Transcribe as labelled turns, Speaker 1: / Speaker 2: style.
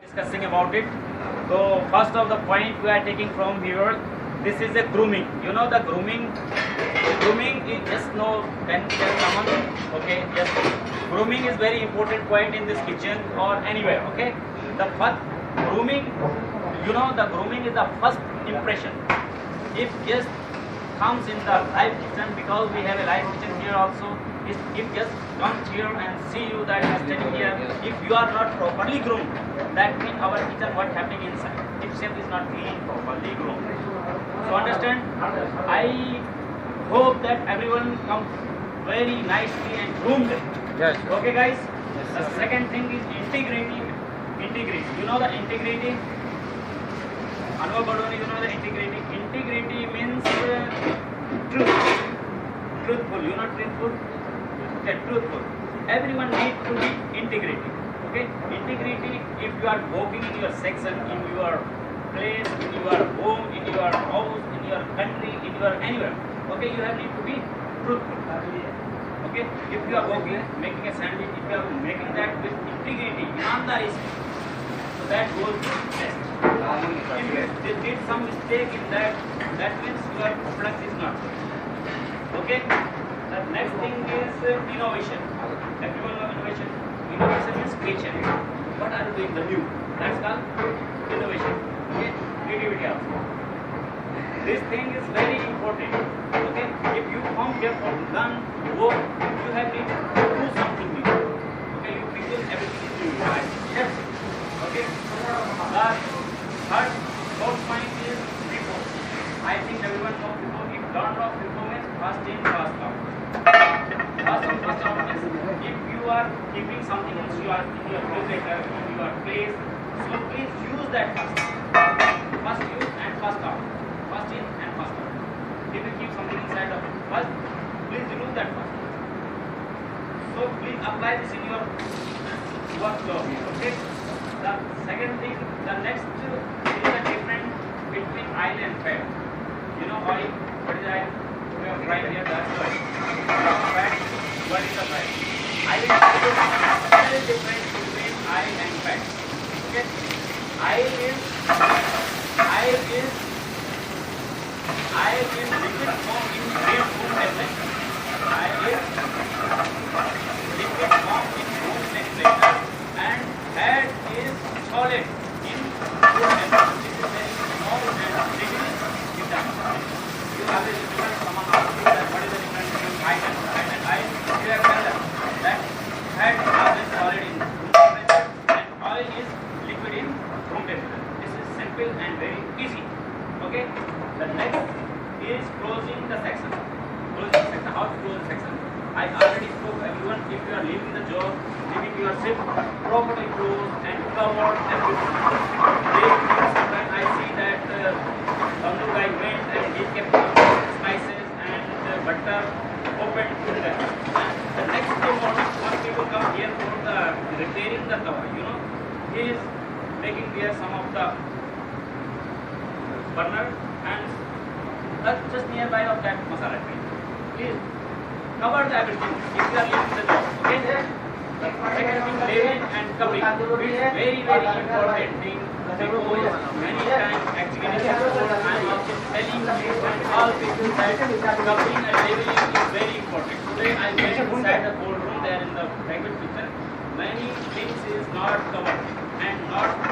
Speaker 1: Discussing about it. So first of the point we are taking from here, this is a grooming. You know the grooming is just no, can someone, okay, yes, grooming is very important point in this kitchen or anywhere, okay. The first grooming, you know, the grooming is the first impression. If guest comes in the live kitchen, because we have a live kitchen here also, if just comes here and see you that you are standing here, if you are not properly groomed, that means our kitchen what happening inside. If chef is not clean, properly groomed. So understand, I hope that everyone comes very nicely and groomed.
Speaker 2: Yes.
Speaker 1: Okay guys? Yes, the second thing is integrity. Integrity. You know the integrity? Anubhav Badwani, you know the integrity? Integrity means truth. Truthful. You know truthful? Okay, truthful. Everyone needs to be integrity. Okay? Integrity, if you are working in your section, in your place, in your home, in your house, in your country, in your anywhere. Okay, you have need to be truthful. Okay, if you are working, making a sandwich, if you are making that with integrity, imandari, so that goes best. If you did some mistake in that, that means your product is not good. Okay, the next thing is innovation. Everyone know innovation. Innovation means creation. What are you doing the new? That's called innovation. Okay, creativity also. This thing is very important. Okay, if you come here for learn, work, you have to do something new. Okay, you begin everything is new. Right? Yes. Okay. The third point is before. I think everyone knows before. If don't know before means first in, first out. First out means if you are keeping something in your refrigerator, in your place, so please use that first. First use and first out. First in and first out. If you keep something inside of it first, please remove that first. So please apply this in your work job. Okay. The second thing, the next is the difference between oil and fat. You know oil, what is oil? We have fried here, that's oil. Fat, what is the fat? I will tell you what is the difference between oil and fat. Okay? Oil is liquid form in green food tablet. Oil is liquid form in food tablet. And fat is solid in food tablet. This is very small and liquid in that. You have a different someone asks you that what is the difference between oil and fat and oil. You have tell them that fat is always solid in room temperature and oil is liquid in room temperature. This is simple and very easy. Okay. The next is closing the section. Closing the section. How to close the section? I already spoke everyone. If you are leaving the job, leaving your shift, properly close and cover everything. Sometimes I see that some guy went and he kept spices and butter open to them. And the next day morning, some people come here for the repairing the cover. You know, he is taking there some of the burner and just nearby of that masala tree. Please cover the everything if you are leaving the job. Okay? The second thing, laying and covering is very, very important thing because many times actually I am also telling you and all people that covering and labeling is very important. Today I went inside the cold room there in the private kitchen. Many things is not covered and not